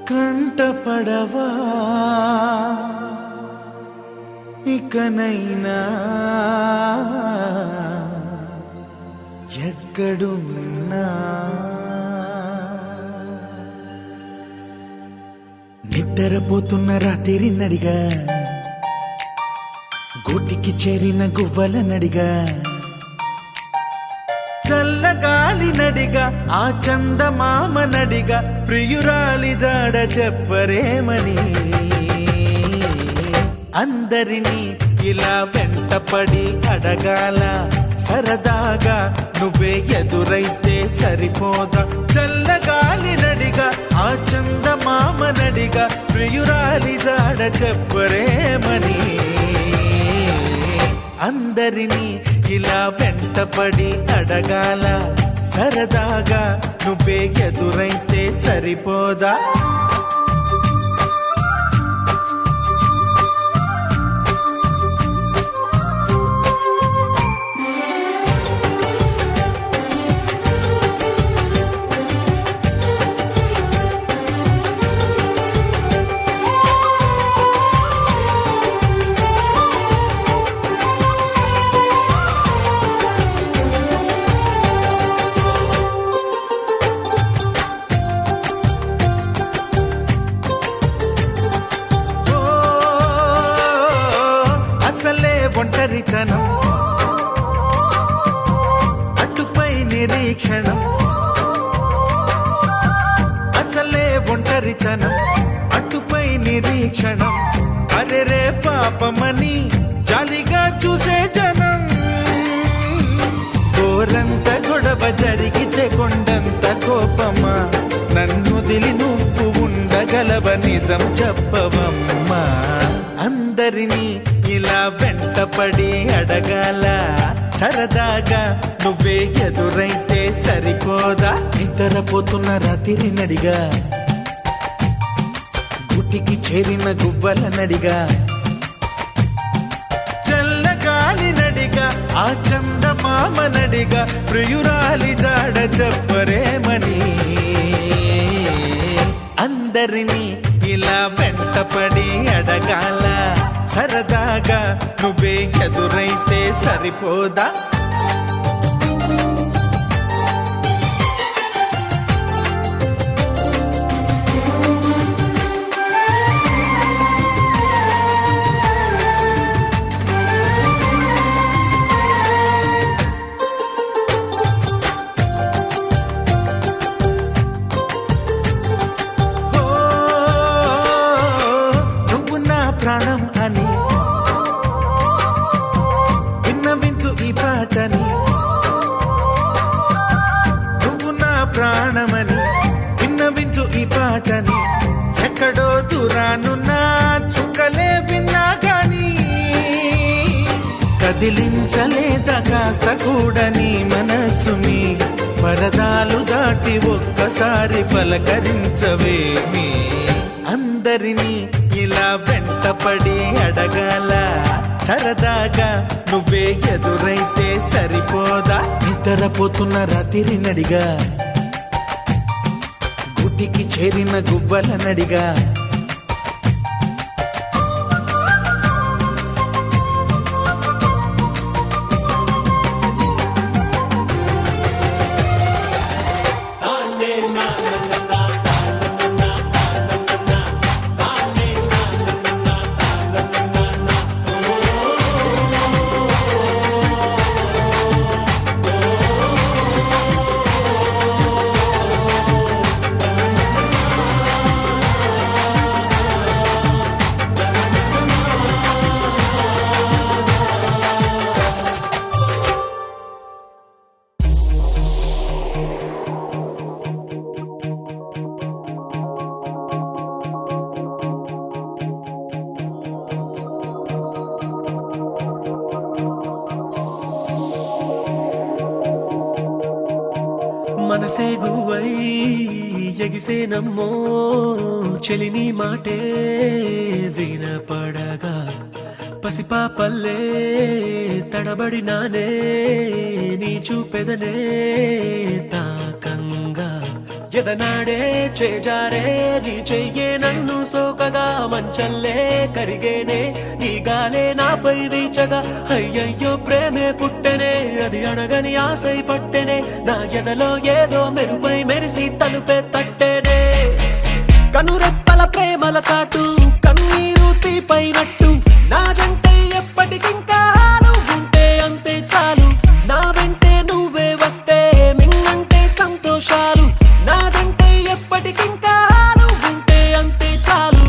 కంటపడవా ఇకనైనా ఎక్కడున్నా నిద్రపోతున్న రాత్రి నడిగా గూటికి చేరిన గువ్వల నడిగా చల్లగాలి నడిగా ఆ చందమామ నడిగా ప్రియురాలి జాడ చెప్పరేమని అందరినీ ఇలా వెంటపడి అడగాల సరదాగా నువ్వే ఎదురైతే సరిపోదా చల్లగాలి నడిగా ఆ చందమామ నడిగా ప్రియురాలి జాడ చెప్పరేమని అందరినీ ఇలా వెంటపడి అడగాల సరదాగా నువ్వే ఎదురైతే సరిపోదా ఒంటరితనం అటుపై నిరీక్షణం అసలే ఒంటరితనం అటుపై నిరీక్షణం అరెరే పాపమని జాలిగా చూసే జనం గోరంత గొడవ జరిగితే కొండంత కోపమా నన్నుదిలి నువ్వు ఉండగలవ నిజం చెప్పవమ్మా అందరినీ ఇలా వెంటపడి అడగాల సరదాగా నువ్వే ఎదురైతే సరిపోదా నిద్రపోతున్న రాత్రి నడిగా గుటికి చేరిన గువ్వల నడిగా చల్లగాలి నడిగా ఆ చందమామ నడిగా ప్రియురాలి జాడ చెప్పరేమని అందరినీ ఇలా వెంటపడి అడగాల సరదాగా నువ్వే ఎదురైతే సరిపోదా ప్రాణం అని విన్నవించు ఈ పాటని నువ్వు నా ప్రాణమని విన్నవించు ఈ పాటని ఎక్కడో దూరానున్నా చుక్కలే విన్నా గాని కదిలించలేదా కాస్త కూడా నీ మనసుని పరదాలు దాటి ఒక్కసారి పలకరించవేమి అందరినీ ఇలా వెంటపడి అడగాల సరదాగా నువ్వే ఎదురైతే సరిపోదా నిద్రపోతున్న రాత్రి నడిగా గుటికి చేరిన గువ్వల నడిగా మనసే గువై ఎగిసేనమ్మో చెలిని మాటే వినపడగా పసిపాపల్లే తడబడినానే నీ చూపెదనే తాకంగా ఎదనాడే చేజారే నీ చెయ్యే నన్ను సోకగా మంచల్లే కరిగేనే నీ గాలే నాపై వీచగా అయ్యయ్యో ప్రేమే పుట్టెనే అది అడగని ఆశై పట్టెనే నా ఎదలో ఏదో మెరుపై మెరిసి తలుపే తట్టేనే కనురెప్పల ప్రేమల చాటు కన్నీరు తీపైనట్టు నా జంటే ఎప్పటికింకా నువ్వుంటే అంతే చాలు నా వెంటే నువ్వే వస్తే మిన్నంటే సంతోషాలు నా జంటే ఎప్పటికింకా నువ్వుంటే అంతే చాలు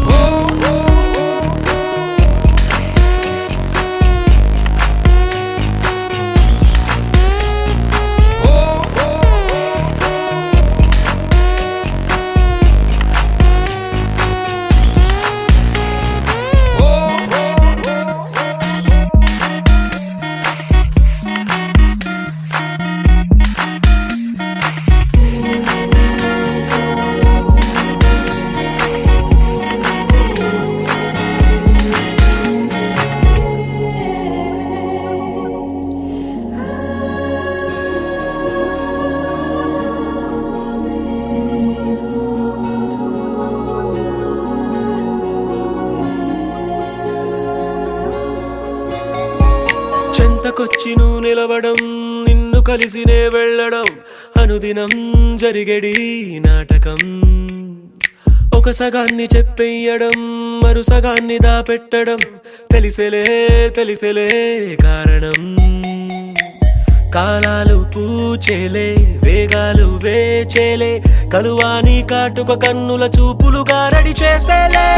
చెంతకొచ్చి నువ్వు నిలవడం నిన్ను కలిసినే వెళ్ళడం అనుదినం జరిగేడి నాటకం ఒక సగాన్ని చెప్పేయడం మరు సగాన్ని దాపెట్టడం తెలిసెలే కారణం కాలాలు పూచేలే వేగాలు వేచేలే కలువాని కాటుక కన్నుల చూపులు గారడి చేసేలే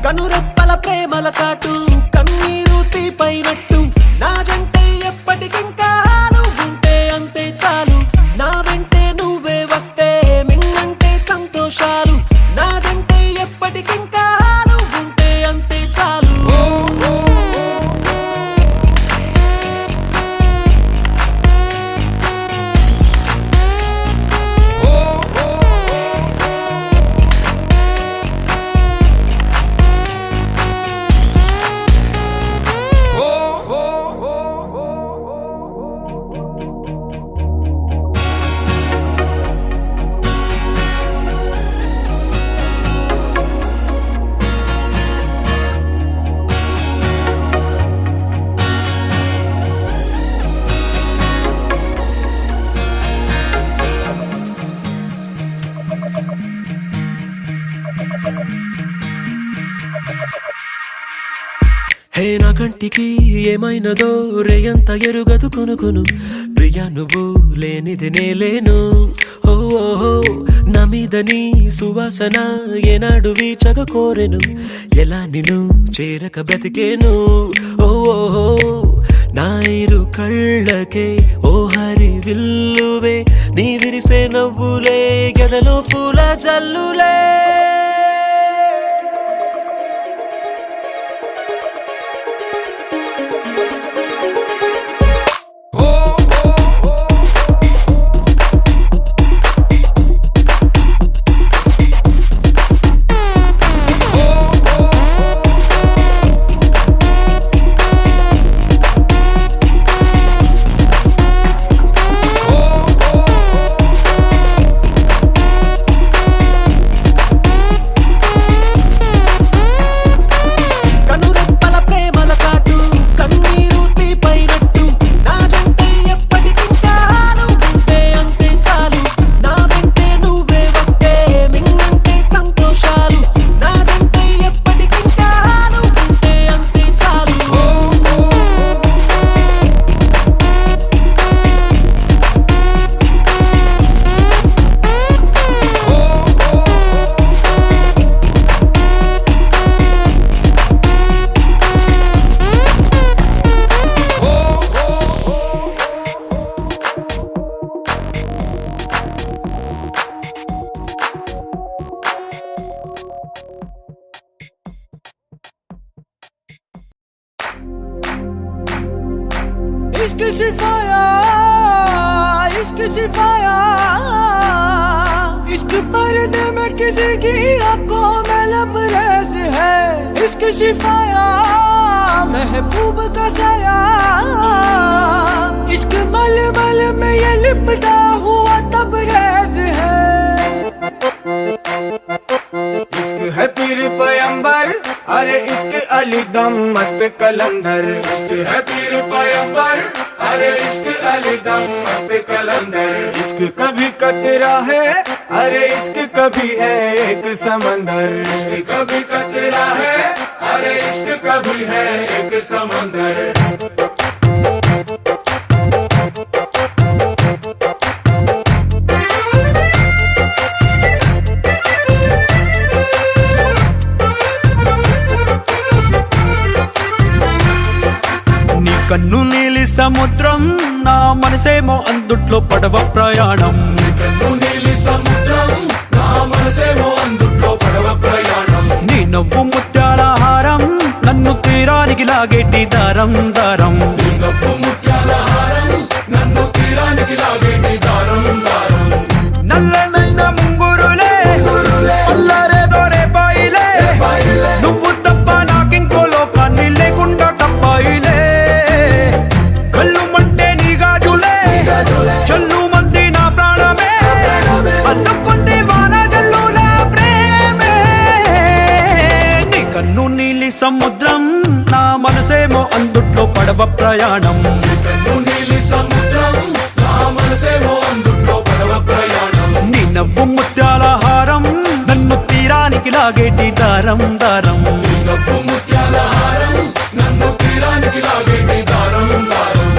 కనురెప్పల ప్రేమల చాటు కన్నీరు తీపైనట్టు నా జంటే ఎప్పటికింకా నువ్వుంటే అంతే చాలు నా వెంటే నువ్వే వస్తే మిన్నంటే సంతోషాలు నా జంటే ఎప్పటికింకా నువ్వుంటే అంతే చాలు హే నా కంటికి ఏమైనదో రేయంత ఎరుగదు కొనుకొను ప్రియా నువ్వు లేనిది నేలేను ఓ నా మీద నీ సువాసన ఏనాడు వీచగ కోరెను ఎలా నిన్ను చేరక బ్రతికేను ఓ నా ఇరు కళ్ళకే ఓ హరి విల్లువే నీ విరిసే నవ్వులే గదలో పూల జల్లులే इश्क शिफाया इश्क शिफाया इश्क पर्दे में किसी की आंखों में लबरेज है इश्क शिफाया महबूब का साया इश्क मलमल में ये लिपटा हुआ तबरेज है इश्क है पीर पैगंबर अरे इश्क अली दम मस्त कलंदर इश्क है पीर पैगंबर अरे इश्क अली दम मस्त कलंदर इश्क कभी कतरा है अरे इश्क कभी है एक समंदर इश्क कभी कतरा है अरे इश्क कभी है एक समंदर కన్ను నీలి సముద్రం నా మనసేమో అందుట్లో పడవ ప్రయాణం కన్ను నీలి సముద్రం నా మనసేమో అందుట్లో పడవ ప్రయాణం నీ నవ్వు ముత్యాల హారం నన్ను తీరానికి లాగేటి దారం దారం నీ నవ్వు ముత్యాల హారం నన్ను తీరానికి లాగేటి దారం దారం నల్లనైన ముంగురులే అల్లారేదో రేపాయిలే నువ్వు తప్ప నాకింకో లోకాన్ని లేకుండా కప్పాయిలే కళ్ళుమంటే నీ గాజులే చల్లు మంది నా ప్రాణమే అందుకుంది వాన జల్లుల ప్రేమే నీ కన్ను నీలి సముద్రం నా మనసేమో అందుట్లో పడవ ప్రయాణం కన్ను నీలి సముద్రం నా మనసేమో అందుట్లో పడవ ప్రయాణం నీ నవ్వు ముత్యాల హారం నన్ను తీరానికి లాగేటి దారం దారం నీ నవ్వు ముత్యాల హారం నన్ను తీరానికి లాగేటి దారం దారం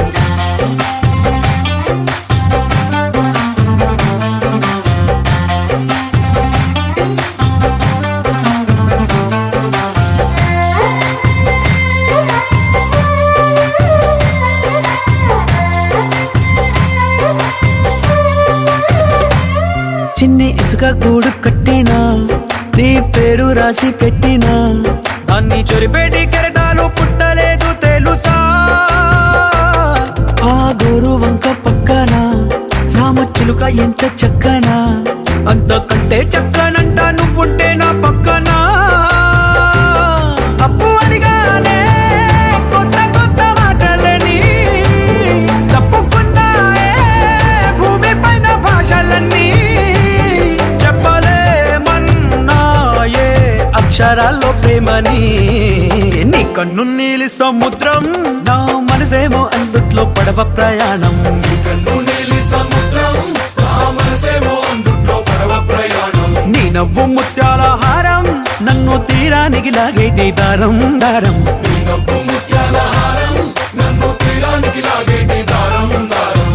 చిన్ని ఇసుక గూడు కట్టినా నీ పేరు రాసి పెట్టినా దాన్ని చొరిపేటి కెరటాలు పుట్టలేదు తెలుసా ఆ గోరు వంక పక్కన రామచిలుక ఎంత చక్కనా అంతకంటే చక్కనంట నువ్వుంటే నా పక్కన అప్పు అడిగానే కొత్త కొత్త మాటలని తప్పుకున్నాయే భూమి పైన భాషలన్నీ చెప్పలేమన్నాయే అక్షరాల్లో ప్రేమని నీ కన్ను నీలి సముద్రం నా మనసేమో అందుట్లో పడవ ప్రయాణం కన్ను నీలి సముద్రం నా మనసేమో అందుట్లో పడవ ప్రయాణం నీ నవ్వు ముత్యాల హారం నన్ను తీరానికి లాగేటి దారం దారం నీ నవ్వు ముత్యాల హారం నన్ను తీరానికి లాగేటి దారం దారం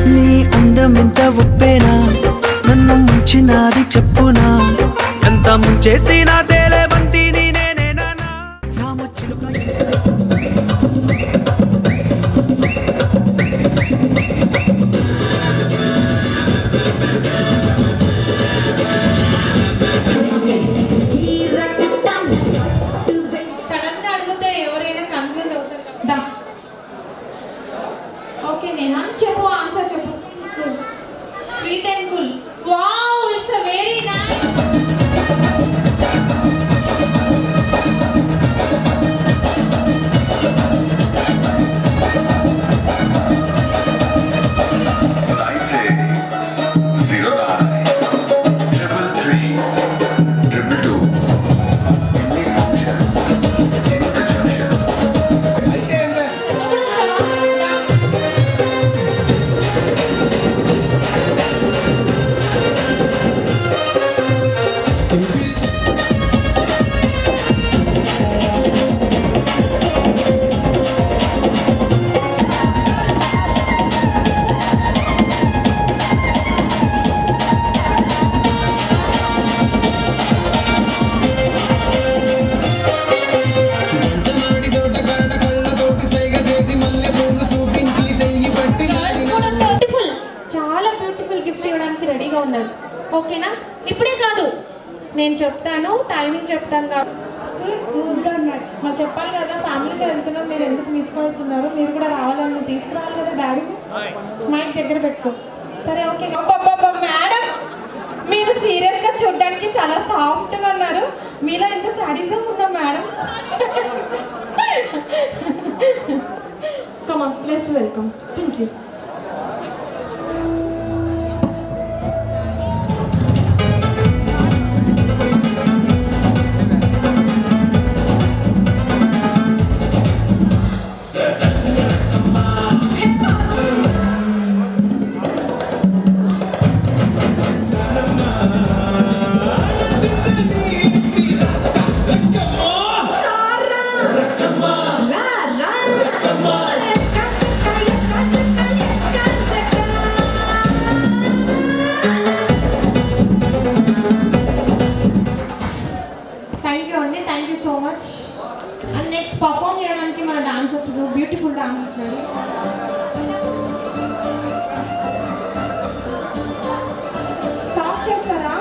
నీ అందమెంత ఒప్పేనా నన్ను ముంచినాది చెప్పునా ఎంత ముంచేసినా తేలే బంతి నేనేనా రామచిలుక సడన్ గా అడిగితే ఎవరైనా కన్ఫ్యూజ్ అవుతారు కదా ఓకే నేహా చెప్పు ఆన్సర్ చెప్పు sweet and cool wow it's a very nice రెడీగా ఉన్నారు. ఓకేనా? ఇప్పుడే కాదు, నేను చెప్తాను, టైమింగ్ చెప్తాను కాబట్టి మరి చెప్పాలి కదా. ఫ్యామిలీతో వెళ్తున్నాం, మీరు ఎందుకు మిస్ అవుతున్నారు? మీరు కూడా రావాలని తీసుకురావాలి కదా డాడీ. మైక్ దగ్గర పెట్టుకో. సరే ఓకే. మేడం, మీరు సీరియస్గా చూడడానికి చాలా సాఫ్ట్గా ఉన్నారు. మీలో ఎంత సాడిజం ఉందా madam? Come on, please welcome. Thank you. Perform చేయడానికి మన డాన్సర్స్, బ్యూటిఫుల్ డాన్సర్స్. స్టాప్ చేస్తారా?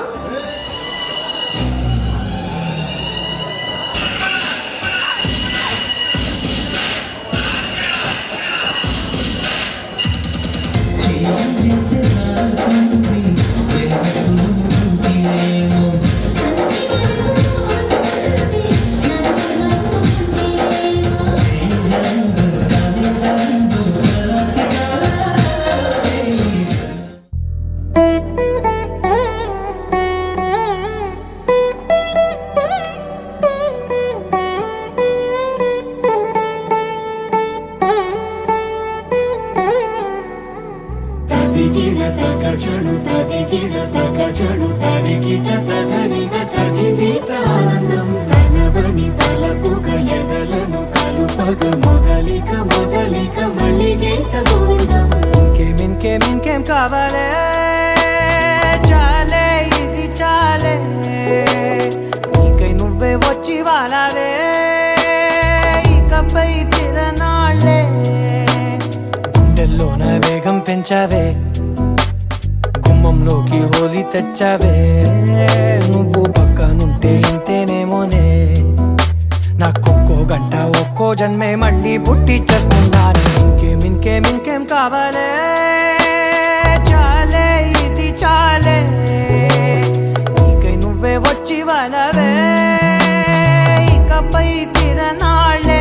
ఇంకేం కావాలే, చాలే ఇది చాలే, నీకై నువ్వే వచ్చి వాలావే, ఇకపై తిరనాళ్ళే, గుండెల్లోన వేగం పెంచావే, గుమ్మంలోకి హోలీ తెచ్చావే, నువ్వు పక్కనుంటే ఇంతేనేమోనే, నాకొక్కో గంట ఒక్కో జన్మే మళ్ళీ పుట్టి చేస్తున్నాను. ఇంకేం కావాలే, చాలే ఇది చాలే, నీకై నువ్వే వచ్చి వాలవే, ఇకపై తిరనాళ్ళే.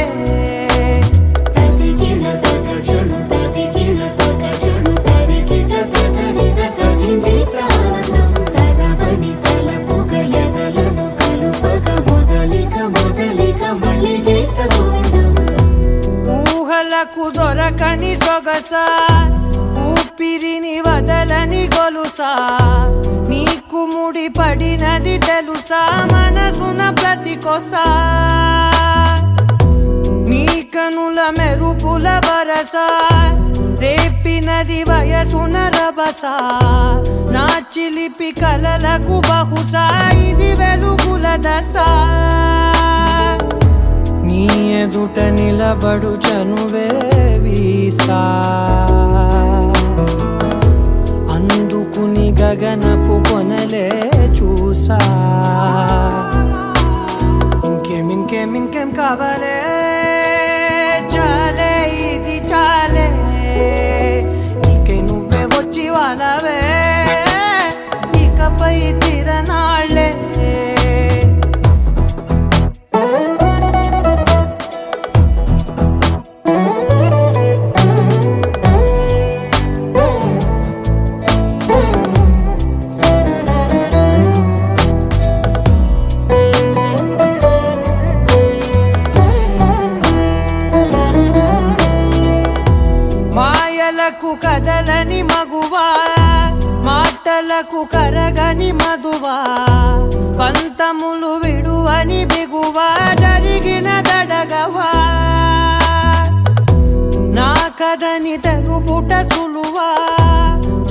ఊహలకు దొరకని సొగసా, ఊపిరిని వదలని గొలుసా, నీకు ముడి పడినది తెలుసా, మనసున ప్రతి కొసా, నీ కనుల మెరుపుల వరస, రేపినది వయసున రభస, నా చిలిపి కలలకు బహుశా ఇది వెలుగుల దశ, నీ ఎదుట నిలబడు చనువే వీసా, అందుకుని గగనపు కొనలే చూసా. ఇంకేం కావాలే, చాలే ఇది చాలే, నీకై నువ్వే వచ్చి వాలవే, ఇకపై తిరనాళ్ళే. కదలని మగువా, మాటలకు కరగని మధువా, పంతములు విడువని బిగువా, జరిగిన దడగవా, నా కథని తెలుపుట సులువా,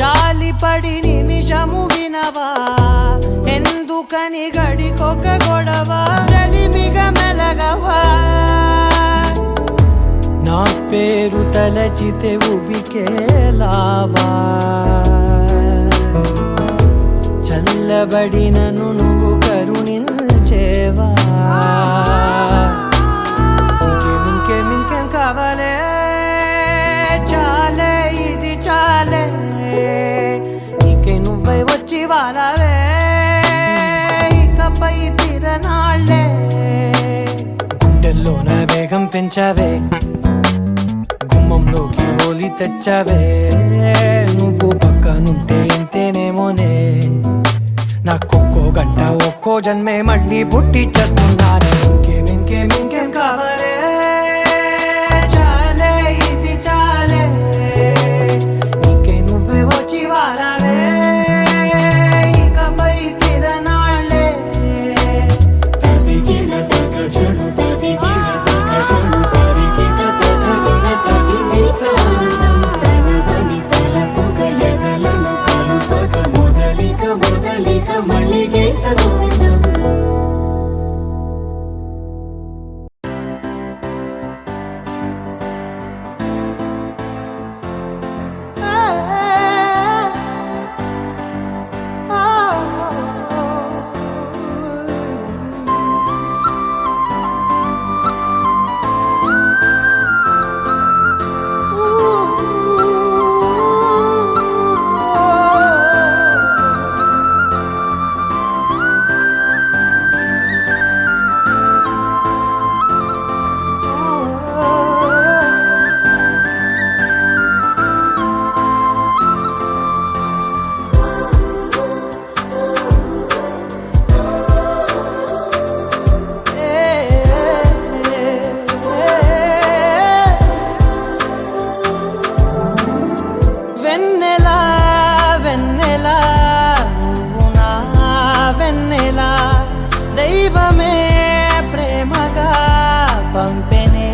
జాలిపడి నిమిషము వినవా, ఎందుకని గడికొక గొడవ, రలిమిగ మెలగవా, నా పేరు తలచితే ఉబికేలావా, కలబడి నన్ను నువ్వు కరుణించేవా ఇంకేం కావాలే చాలే ఇది చాలే నీకే నువ్వై వచ్చి వాలావే ఇకపై తిరనాళ్ళే గుండెల్లోన వేగం పెంచావే గుమ్మంలోకి హోలీ తెచ్చావే నువ్వు పక్కనుంటే ఎంతేనేమోనే నాకొక్కో గంట ఒక్కో జన్మే మళ్ళీ పుట్టి చేస్తున్నానే ఇంకేం కావాలే చాలే ఇది చాలే నీకే నువ్వే వచ్చి వారాలే ఇకపై తిరనాళ్ళే తదిగిన తగ చెడు తదిగిన తగ చెడు తరిగిన తదగిన తగినిక ఆనందం తలవని తలపుగ ఎదలను కలుపగ మొదలిక మళ్ళీ గీత గోవిందం దైవమే ప్రేమగా పంపెనే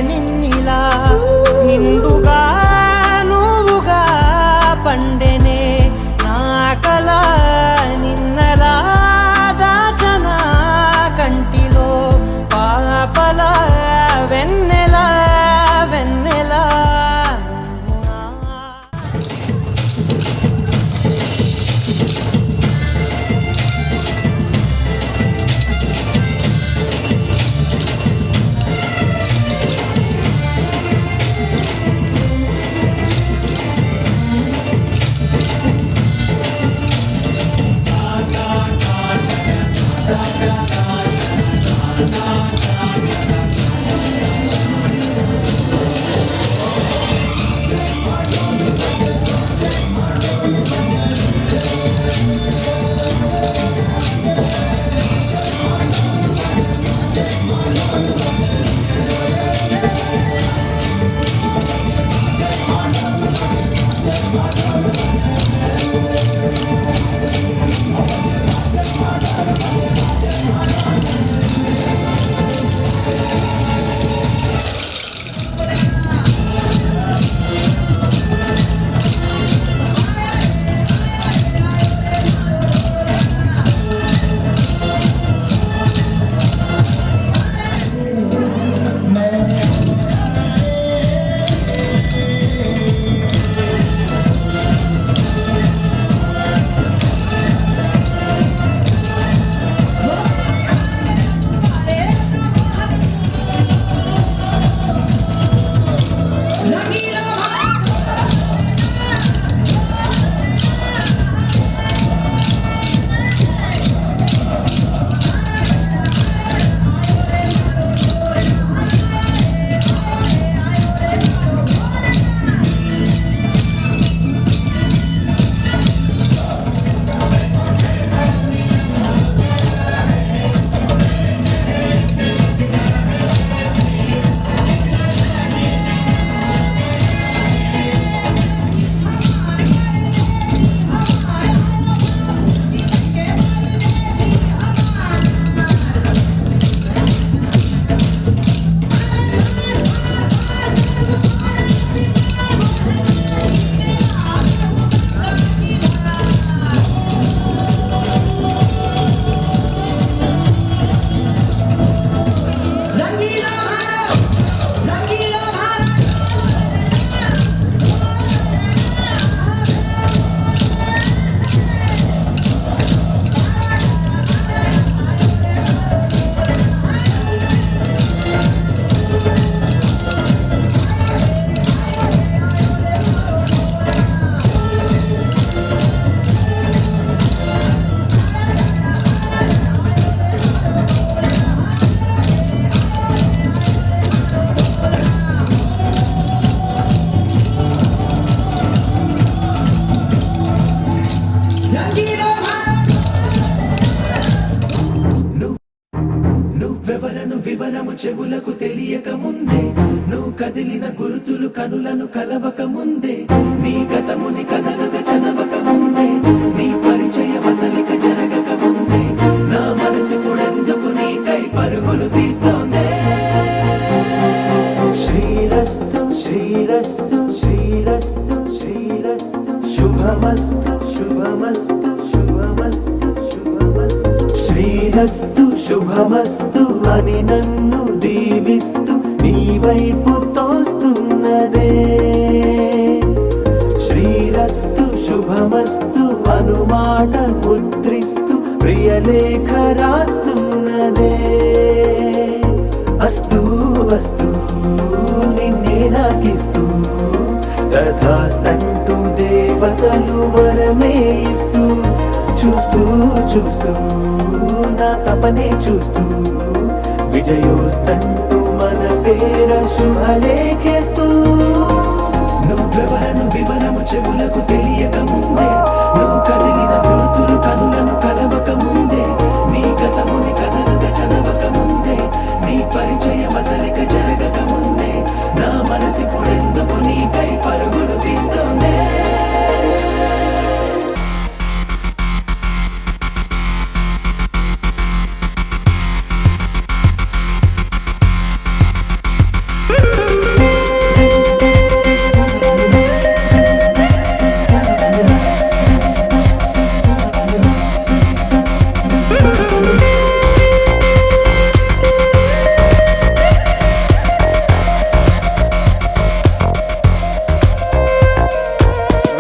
నిన్నిలా నిండుగా నువ్వుగా పండెనే నా కల నిన్నలా దాచన కంటిలో పాపల వెన్నెలా వెన్నెలా నువ్వెవరను వివరము చెవులకు తెలియక ముందే, నువ్వు కదిలిన గురుతులు కనులను కలవక ముందే, నీ గతముని కథలుగా చదవక ముందే, నీ పరిచయ వసలిక జరగక ముందే, నా మనసు పొడెందుకు నీకై పరుగులు తీస్తోందే. శ్రీరస్తు శ్రీరస్తు శ్రీరస్తు శ్రీరస్తు శుభమస్తు శుభమస్తు శుభమస్తు శుభమస్తు శ్రీరస్తు శుభమస్తు అని నన్ను దీవిస్తూ నీ వైపు తోస్తున్నదే. శ్రీరస్తు శుభమస్తు అనుమాట ముద్రిస్తూ ప్రియలేఖ రాస్తున్నదే. అస్తు అస్తు నిన్నే నాకిస్తూ తథాస్తంటూ దేవతలు వరమే ఇస్తూ, చూస్తూ చూస్తూ నా తపనే చూస్తూ, విజయోస్తంటూ మన పేర శుభలేఖేస్తూ. నువ్వెవరను వివరము చెవులకు తెలియక ముందే, నువ్వు కదిలిన గుర్తులు కనులను కలవక ముందే, నీ గతముని కథలుగా చదవక ముందే, నీ పరిచయ వసలిక జరగక ముందే, నా మనసి పొడెందుకు నీకై పరుగులు తీస్తోందే.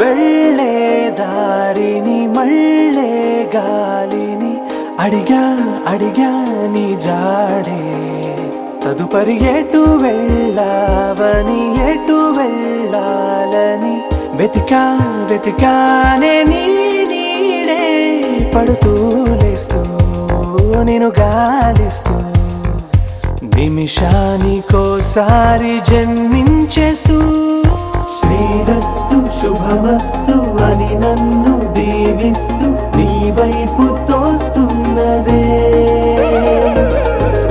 వెళ్ళే దారిని మళ్ళే గాలిని అడిగా అడిగా నీ జాడే, తదుపరి ఎటు వెళ్ళావని ఎటు వెళ్ళాలని వెతికా వెతికానే నీ నీడే, పడుతూ లేస్తూ నేను గాలిస్తూ, నిమిషానికోసారి జన్మించేస్తూ. శ్రీరస్తు శుభమస్తు అని నన్ను దీవిస్తూ నీ వైపు తోస్తున్నదే.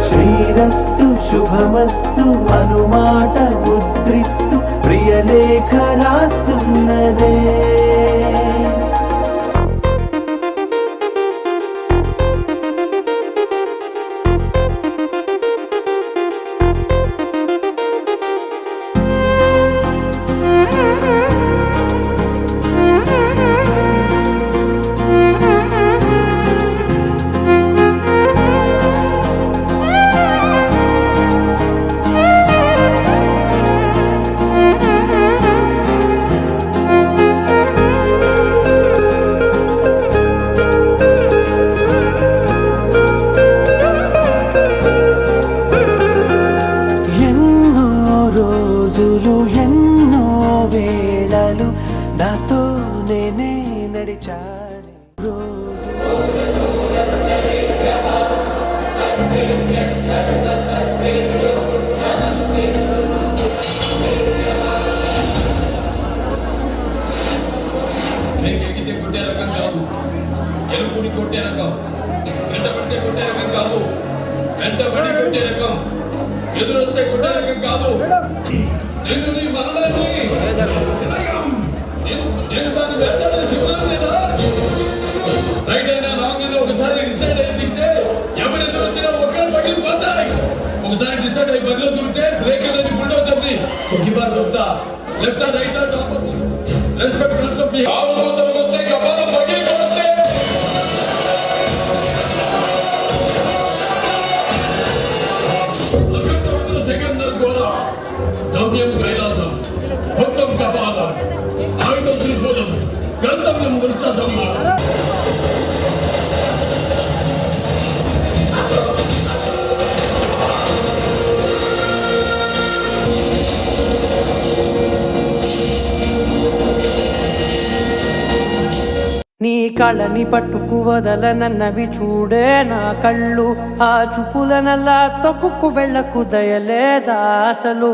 శ్రీరస్తు శుభమస్తు అనుమాట ముద్రిస్తూ ప్రియలేఖ రాస్తున్నదే. ఎన్నో వేళలు నాతో నేనే నడిచాను రోజు. గెలిగితే కొట్టే రకం కాదు, గెలుపుని కొట్టే రకం. వెంట పడితే కొట్టే రకం కాదు, వెంట పడి కొట్టే రకం. ఎదురొస్తే కొట్టే రకం కాదు. నేను నీ మనలని నేను దాన్ని వెంటనేసి లేదా రైట్ అయినా రాంగ్ అయినా ఒకసారి డిసైడ్ అయి దిగితే ఎవరు ఎదురు వచ్చినా ఒకరు పగిలిపోతాయి. ఒకసారి డిసైడ్ అయి బరిలో దొరికితే బ్రేక్ అనేది బుల్డోజర్ని తొక్కిబారు దొరుకుతా. Left right top respect concept ఆవుతలకు వస్తే కపాల పగిలిపోతే సెకండర్ గోర గమ్యం కైలాసం భక్తం కపాలం ఆయుధం త్రిశూలం గంతవ్యం దృష్ట సంహారం. నీ కళ్ళని పట్టుకు వదలనన్నవి చూడే నా కళ్ళు, ఆ చూపులనల్లా తొక్కుకు వెళ్ళకు దయలేదా అసలు.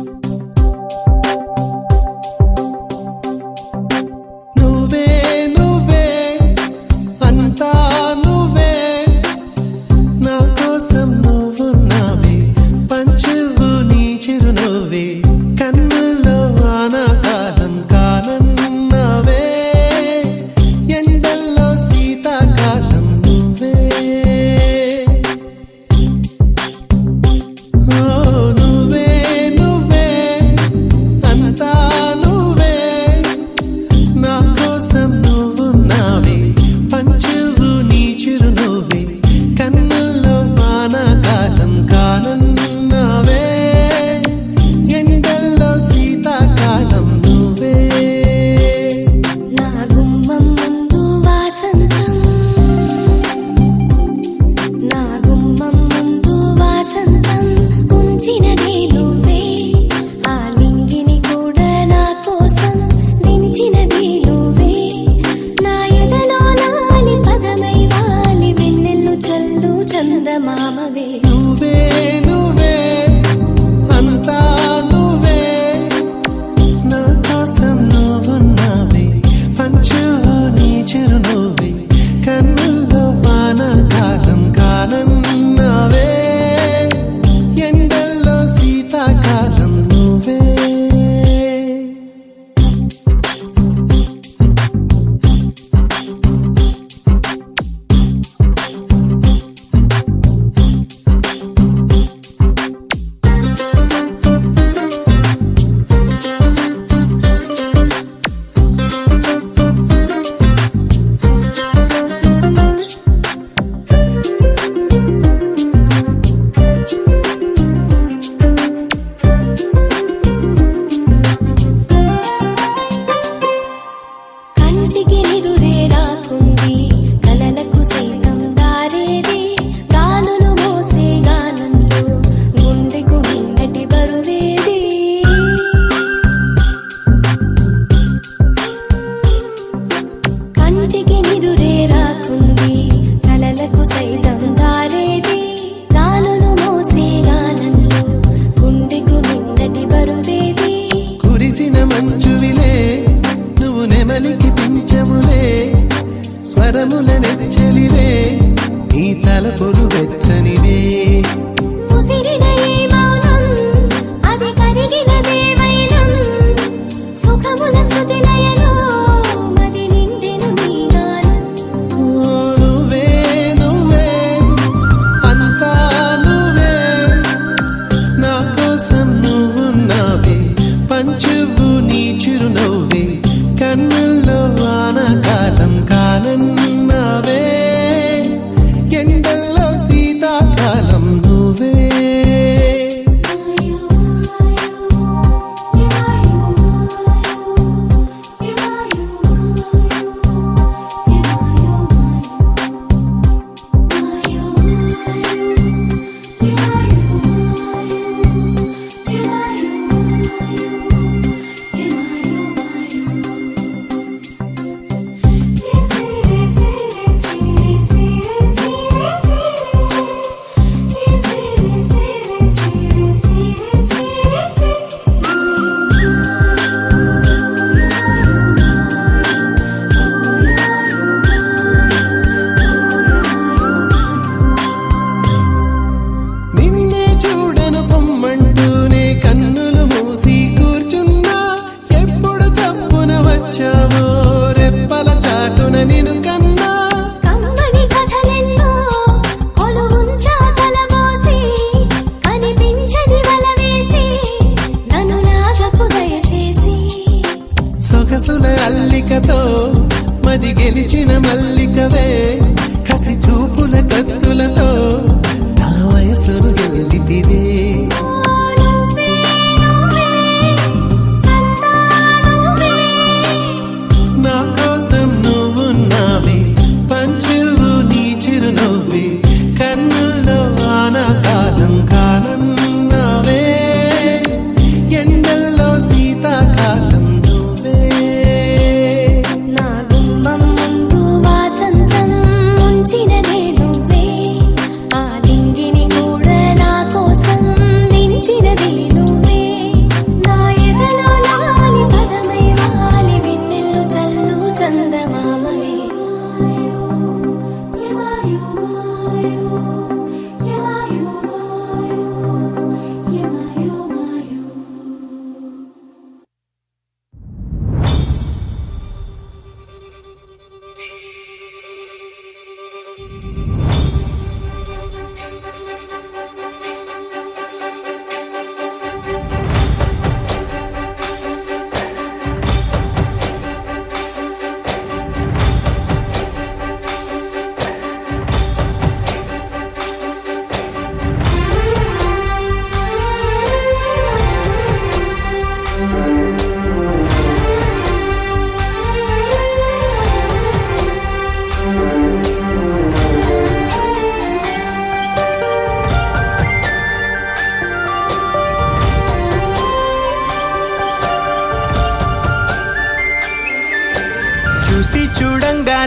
నా కోసం నువ్వున్నావే పంచువు నీ చిరునవ్వే కన్నుల్లో వానాకాలం కాలన్నావే ఎండల్లో శీతాకాలం నువ్వే ఓ నువ్వే నువ్వే అంతా నువ్వే నా కోసం నువ్వున్నావే పంచువు నీ చిరునవ్వే కన్నుల్లో వానాకాలం కాలన్నావే ఎండల్లో శీతాకాలం నువ్వే నా గుమ్మం ముందు వాసంతం నా గుమ్మం ముందు వాసంతం ఉంచినదే నువ్వే ఆ లింగిని కూడా నా కోసం దించినది నువ్వే నా ఎదలో లాలి పదమై వాలి వెన్నెల్లు చల్లు చందమామవే నువ్వే నువ్వే అంతా నువ్వే నా కోసం నువ్వున్నావే పంచువు నీ చిరునవ్వే కన్నుల్లో వానాకాలం కాలన్నావే ఎండల్లో శీతాకాలం నువ్వే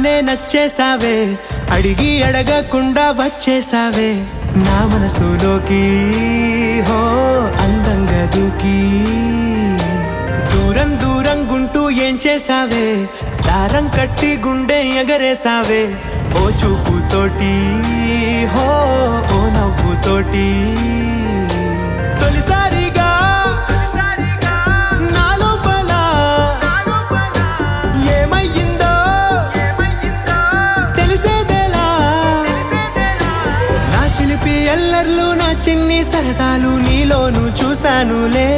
చూడగానే నచ్చేసావే, అడిగి అడగకుండా వచ్చేసావే నా మనసులోకి, హో అందంగా దూకి. దూరం దూరం గుంటూ ఏం చేసావే, దారం కట్టి గుండె ఎగరేసావే ఓ చూపుతోటి, హో ఓ నవ్వుతోటి. తొలిసారిగా నా లోపల ఏమయ్యిందో తెలిసేదేలా. నా చిలిపి ఎల్లర్లు నా చిన్ని సరదాలు నీలోను చూశానులే.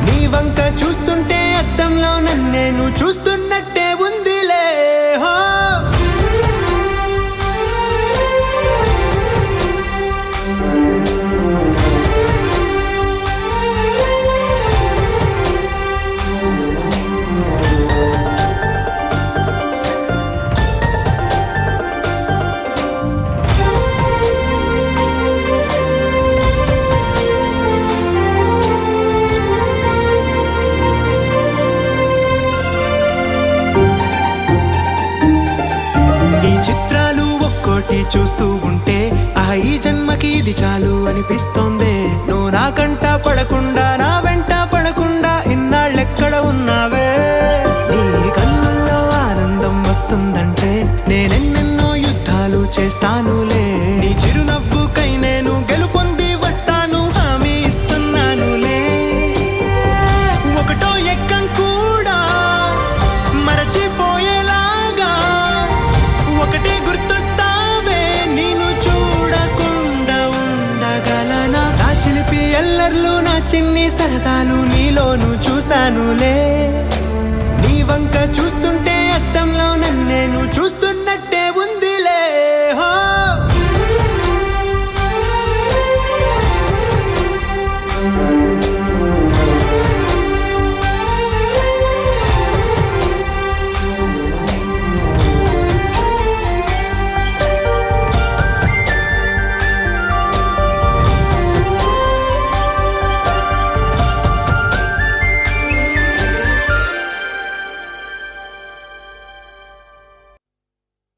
నీ వంక చూస్తుంటే అద్దంలో నన్నేను చూస్తున్నట్టే ఉందిలే. హో చూస్తూ ఉంటే ఈ జన్మకి ఇది చాలు అనిపిస్తోంది. నువ్వు నా కంట పడకుండా నా వెంట పడకుండా ఇన్నాళ్ళెక్కడ ఉన్నావే. నీ కళ్ళల్లో ఆనందం వస్తుందంటే నేనెన్నెన్నో యుద్ధాలు చేస్తానులే. నీ చిరునవ్వుకై నేను గెలుపొంది వస్తాను, హామీ ఇస్తున్నానులే. ఒకటో ఎక్కం కూడా మరచిపోయేలాగా ఒకటే గుర్తు ఎల్లర్లు నా చిన్ని సరదాలు నీలోను చూశానులే. నీ వంక చూస్తుంటే అద్దంలో నన్నేను చూస్తున్నట్టే ఉందిలే. హో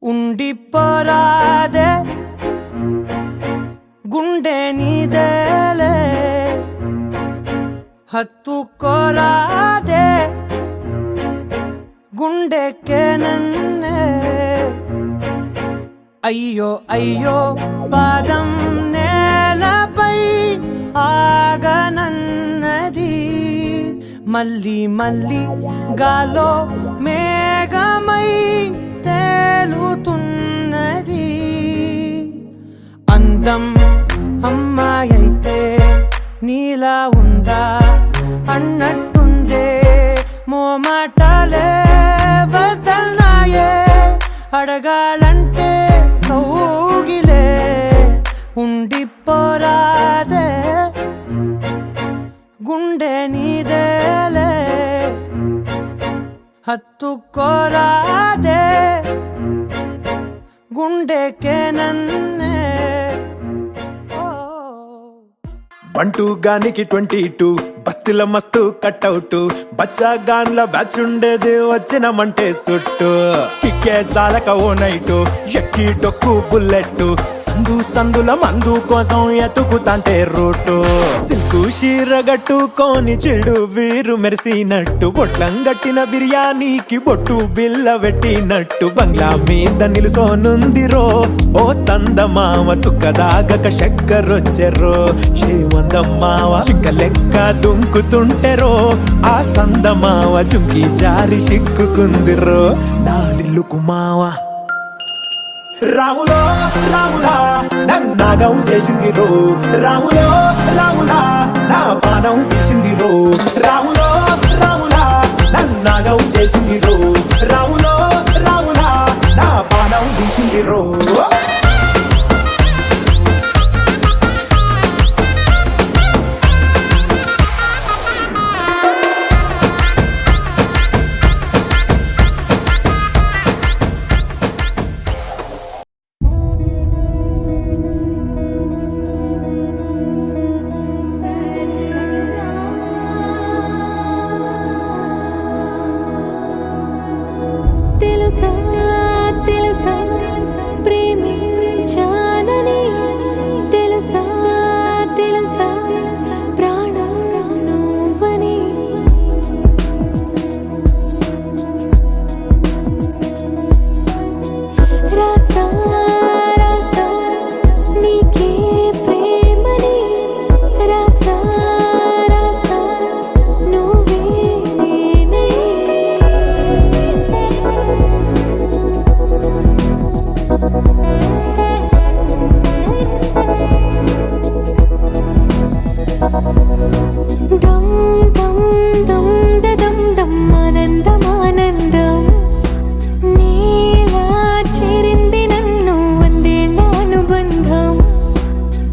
ఉండిపోరాదే గుండె నీదేలే, హత్తుకోరాదే గుండెకే నన్నే. అయ్యో అయ్యో పాదం నేలపై ఆగనన్నది, మళ్ళీ మళ్ళీ గాలో మేఘమై తేలుతున్నది. అందం అమ్మాయైతే నీలా ఉందా అన్నట్టుందే, మోమాటలే వదల్నాయే అడగాలంటే కౌగిలే. ఉండిపోరాదే గుండె నీదేలే, హత్తుకోరాదే గుండెకే నన్నే. బంటూ గానికి 22 బస్తిల మస్తు కట్అవుట్, బచ్చా గాన్ల బ్యాచ్ ఉండేది వచ్చినమంటే సుట్టు. కిక్కే సాలక ఓ నైటు ఎక్కి డొక్కు బుల్లెట్, సందు సందుల మందు కోసం ఎతుకుతాంటే రూటు. సిల్కు షీర గట్టుకోని చెడు వీరు మెరిసినట్టు, బొట్లం గట్టిన బిర్యానీకి బొట్టు బిల్ల పెట్టినట్టు బంగ్లా మీద నిలుసోనుందిరో ఓ సందమావ. సుఖదాగక చక్కరొచ్చెరో శ్రీమందమ్మావ, చిక్క లెక్క దుంకుతుంటెరో ఆ సందమావ. జుంకి జారి సిక్కుకుందిరో నా దిల్లుకు మావ. రాములో రాములా నన్నాగం చేసింది రో, రాములో రాములా నా పానం తీసింది రో. రాములో రాములా నన్నాగం చేసింది రో, రాములో రాములా నా పానం తీసింది రో. తెలుసా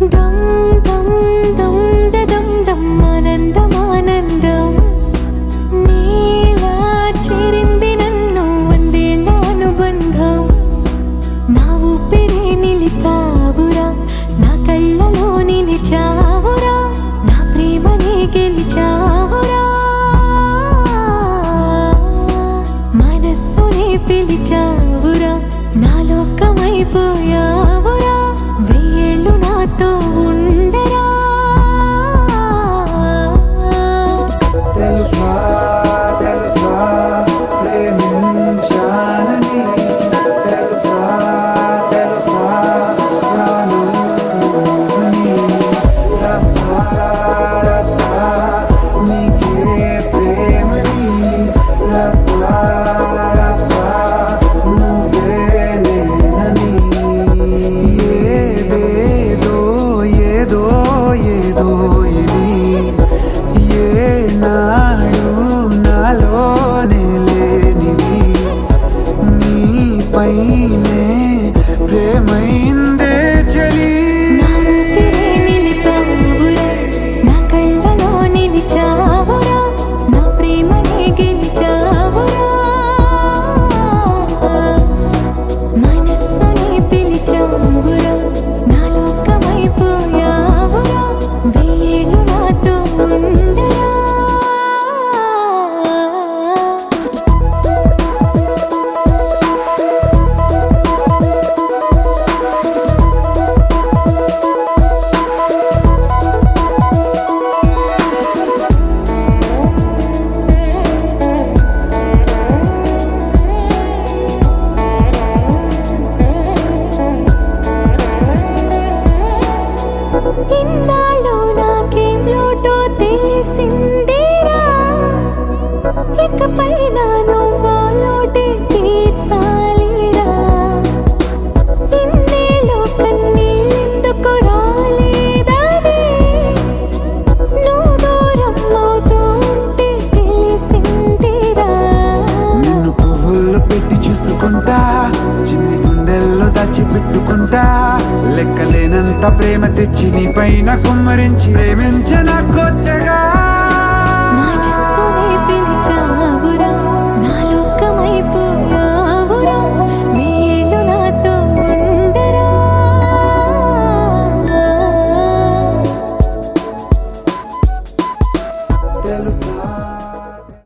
దమ్ దమ్ దమ్ దమ్ దమ్ ఆనందం ఆనందం నీలా చేరింది నన్ను వందేళ్ళ అనుబంధం నా ఊపిరే నిలిపావురా నా కళ్ళలో నిలిచావురా నా ప్రేమనే గెలిచావురా మనస్సునే పిలిచావురా నా లోకమైపోయావురా వెయ్యేళ్ళు నాతో ఉండరా తెలుసా తెలుసా ప్రేమించాలని తెలుసా తెలుసా ప్రాణం నువ్వని రసా రసా నీకే ప్రేమని రసా రసా నువ్వే నేనని ఏదేదో ఏదో ఏదో ఇది ఏనాడు నాలోనే లేనిది నీపైనే ప్రేమైందే చలి నా ఊపిరే నిలిపావురా నా కళ్ళలో నిలిచావురా నా ప్రేమనే గెలిచావురా మనస్సునే పిలిచావురా నా లోకమైపోయావురా వెయ్యేళ్ళు నాతో ఉండరా ఇన్నాళ్ళు నాకేం లోటో తెలిసిందిరా ఇకపై నా నువ్వా లోటే తీర్చాలిరా ఇన్నేళ్ళు కన్నీళ్ళెందుకు రాలేదని నువ్వు దూరం అవుతూ ఉంటే తెలిసిందిరా నిన్ను పువ్వుల్లో పెట్టి చూసుకుంటా చిన్ని గుండెల్లో దాచిపెట్టుకుంటా లెక్కలేనంత ప్రేమ తెచ్చి నీ పైన కుమ్మరించి ప్రేమించిన కొత్తగా మనస్సునే పిలిచావురా నా లోకమైపోయావురా వెయ్యేళ్ళు నాతో ఉండరా తెలుసా